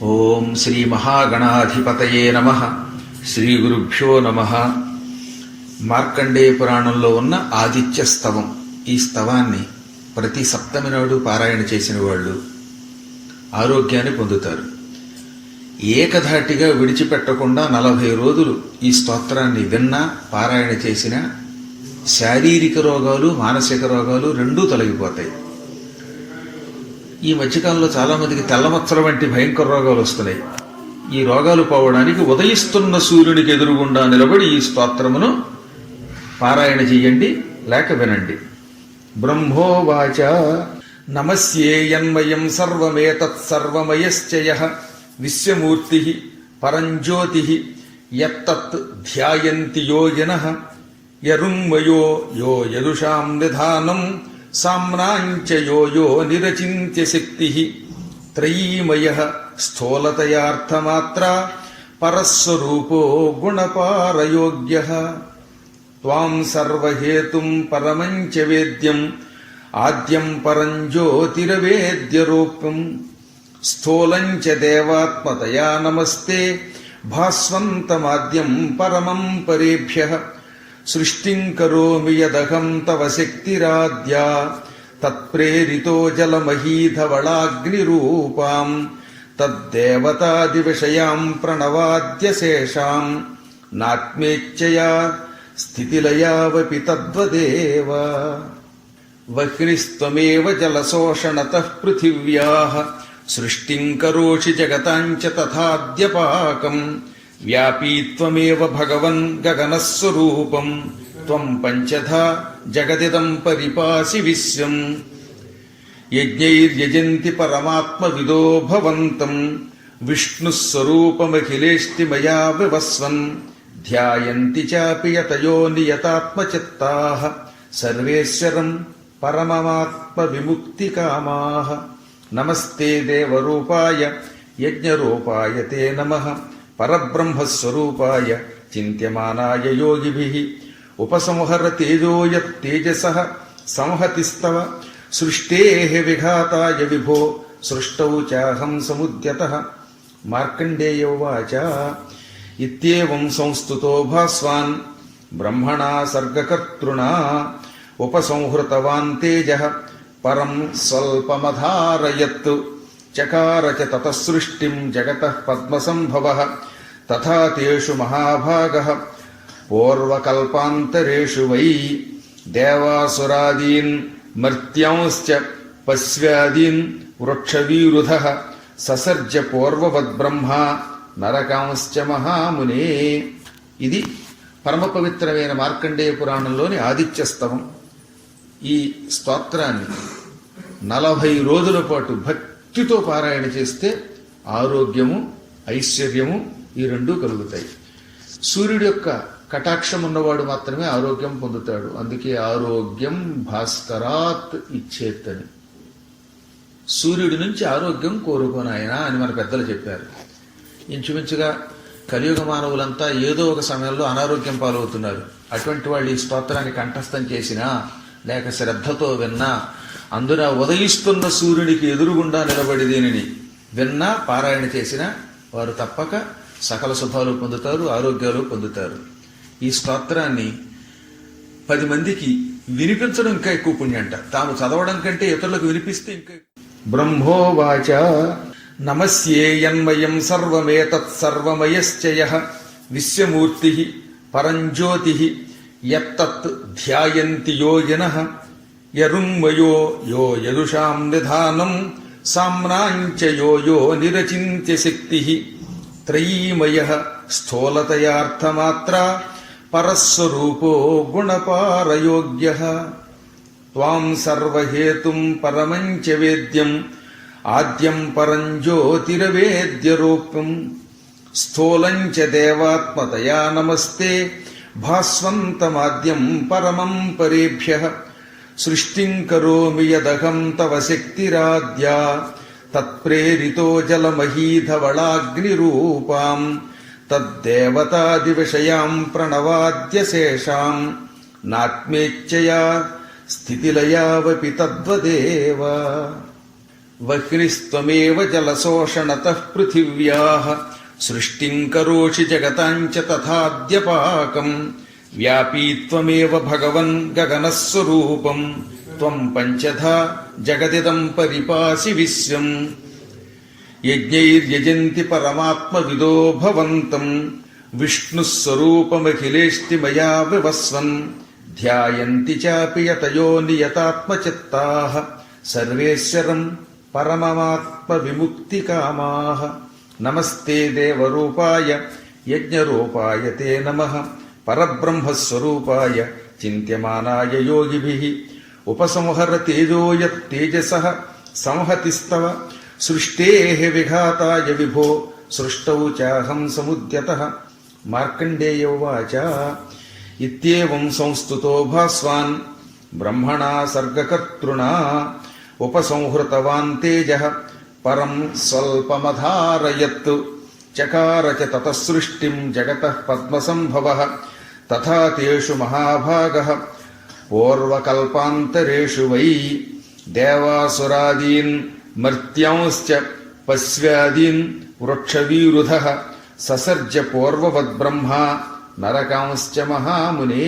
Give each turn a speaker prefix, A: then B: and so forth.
A: ఓం శ్రీ మహాగణాధిపతయే నమః. శ్రీ గురుభ్యో నమః. మార్కండేయ పురాణంలో ఉన్న ఆదిత్య స్తవం. ఈ స్తవాన్ని ప్రతి సప్తమి నాడు పారాయణ చేసిన వాళ్ళు ఆరోగ్యాన్ని పొందుతారు. ఏకధాటిగా విడిచిపెట్టకుండా 40 రోజులు ఈ స్తోత్రాన్ని విన్నా పారాయణ చేసిన శారీరక రోగాలు మానసిక రోగాలు రెండూ తొలగిపోతాయి. ఈ మధ్యకాలంలో చాలామందికి తెల్లమచ్చల వంటి భయంకర రోగాలు వస్తున్నాయి. ఈ రోగాలు పోవడానికి ఉదయిస్తున్న సూర్యునికి ఎదురుగుండా నిలబడి ఈ స్తోత్రమును పారాయణ చెయ్యండి, లేక వినండి. బ్రహ్మోవాచ నమస్యేయన్మయం సర్వమేతత్సర్వమయశ్చ యః విశ్వమూర్తి పరంజ్యోతి యత్తత్ ధ్యాయంతి యోగినః యరున్మయో యో యదుషాం నిధానం సామ్నాంచ యో యో నిరచింత్య శక్తి త్రయీమయః స్థూలతయార్థమాత్రా పరస్వరూపో గుణపారయోగ్యః త్వాం సర్వహేతుం పరమం చ వేద్యం ఆద్యం పరం జ్యోతిరవేద్యరూపం స్థూలం చ దేవాత్మతయా నమస్తే భాస్వంతమాద్యం పరమం పరేభ్యః సృష్టిం కరోమి యదహం తవ శక్తిరాద్యా తత్ప్రేరితో జలమహీధవళాగ్నిరూపాం తద్దేవతాదివిషయాం ప్రణవాద్యశేషాం నాత్మేచ్ఛయా స్థితిలయావపి తద్వదేవ వహ్నిస్త్వమేవ జలశోషణతః పృథివ్యాః సృష్టిం కరోషి జగతాంచ తథాద్యపాకం వ్యాపీత్వమేవ భగవన్ గగనస్వరూపం త్వం పంచధా జగదిదం పరిపాసి విశ్వం యజ్ఞైర్యజంతి పరమాత్మవిదో భవంతం విష్ణుస్వరూపమఖిలేష్టి మయా వివస్వన్ ధ్యాయంతి చాపి యతయో నియతాత్మచిత్తాః సర్వేశ్వరం పరమమాత్మవిముక్తికామాః. నమస్తే దేవరూపాయ యజ్ఞరూపాయ తే నమః పరబ్రహ్మస్వరూపాయ చింత్యమానాయ యోగిభిః ఉపసంహర తేజోయత్ తేజసః సంహతిస్తవ సృష్టేః విఘాతాయ విభో సృష్టౌ చాహం సముద్యతః. మార్కండేయ ఉవాచ ఇత్యేవం సంస్తుతో భాస్వాన్ బ్రహ్మణా సర్గకర్తృణా ఉపసంహృతవాన్ తేజః పరం స్వల్పమధారయత్ చకార చ తతః సృష్టిం జగతః పద్మసంభవః తథా తేషు మహాభాగః పూర్వకల్పాంతరేషు వై దేవాసురాదీన్ మర్త్యాంశ్చ పశ్వాదీన్ వృక్షవీరుధః ససర్జ పూర్వవద్బ్రహ్మ నరకాంశ్చ మహామునే. ఇది పరమ పవిత్రమైన మార్కండేయ పురాణంలోని ఆదిత్య స్తవం. ఈ స్తోత్రాన్ని 40 రోజుల పాటు భక్తితో పారాయణ చేస్తే ఆరోగ్యము ఐశ్వర్యము ఈ రెండూ కలుగుతాయి. సూర్యుడి యొక్క కటాక్షం ఉన్నవాడు మాత్రమే ఆరోగ్యం పొందుతాడు. అందుకే ఆరోగ్యం భాస్కరాత్ ఇచ్చేత్ అని. సూర్యుడి నుంచి ఆరోగ్యం కోరుకోనాయనా అని మన పెద్దలు చెప్పారు. ఇంచుమించుగా కలియుగ మానవులంతా ఏదో ఒక సమయంలో అనారోగ్యం పాలవుతున్నారు. అటువంటి వాళ్ళు ఈ స్తోత్రాన్ని కంఠస్థం చేసినా లేక శ్రద్ధతో విన్నా, అందున ఉదయిస్తున్న సూర్యునికి ఎదురుగుండా నిలబడి దీనిని విన్నా పారాయణ చేసిన వారు తప్పక సకల శుభాలు పొందుతారు, ఆరోగ్యాలు పొందుతారు. ఈ స్తోత్రాన్ని 10 మందికి వినిపించడం ఇంకా ఎక్కువ పుణ్యంట. తాము చదవడం కంటే ఇతరులకు వినిపిస్తే ఇంకా. బ్రహ్మోవాచ నమస్యేయన్మయం సర్వమేతత్సర్వమయశ్చ యః విశ్వమూర్తి పరంజ్యోతి యత్తత్ ధ్యాయంతి యోగినః యరున్మయో యో యదుషాం నిధానం సామ్నాంచ యో యో నిరచింత్య శక్తి త్రయీమయః స్థూలతయార్థమాత్రా పరస్వరూపో గుణపారయోగ్యః త్వాం సర్వహేతుం పరమం చ వేద్యం ఆద్యం పరం జ్యోతిరవేద్యరూపం స్థూలం చ దేవాత్మతయా నమస్తే భాస్వంతమాద్యం పరమం పరేభ్యః సృష్టిం కరోమి యదహం తవ శక్తిరాద్యా తత్ప్రేరితో జలమహీధవళాగ్నిరూపాం తద్దేవతాదివిషయాం ప్రణవాద్యశేషాం నాత్మేచ్ఛయా స్థితిలయావపి తద్వదేవ. వహ్నిస్త్వమేవ జలశోషణతః పృథివ్యాః సృష్టిం కరోషి జగతాంచ తథాద్యపాకం వ్యాపీ త్వమేవ భగవన్ గగనస్వరూపం త్వం పంచధా జగదిదం పరిపాసి విశ్వం యజ్ఞైర్యజంతి పరమాత్మవిదో భవంతం విష్ణుస్వరూపమఖిలేష్టి మయా వివస్వన్ ధ్యాయంతి చాపి యతయో నియతాత్మచిత్తాః సర్వేశ్వరం పరమమాత్మ విముక్తికామాః. నమస్తే దేవరూపాయ యజ్ఞరూపాయ తే నమః పరబ్రహ్మస్వరూపాయ చింత్యమానాయ యోగిభిః ఉపసంహర తేజో యత్తేజసః సంహతిస్తవ సృష్టేః విఘాతాయ విభో సృష్టౌ చాహం సముద్యతః. మార్కండేయ ఉవాచ ఇత్యేవం సంస్తుతో భాస్వాన్ బ్రహ్మణా సర్గకర్తృణా ఉపసంహృతవాన్ తేజః పరం స్వల్పమధారయత్ చకార చ తతః సృష్టిం జగతః పద్మసంభవః తథా తేషు మహాభాగః పూర్వకల్పాంతరేషు వై దేవాసురాదీన్ మర్త్యాంశ్చ పశ్వాదీన్ వృక్షవీరుధః ససర్జ పూర్వవద్బ్రహ్మా నరకాంశ్చ మహామునే.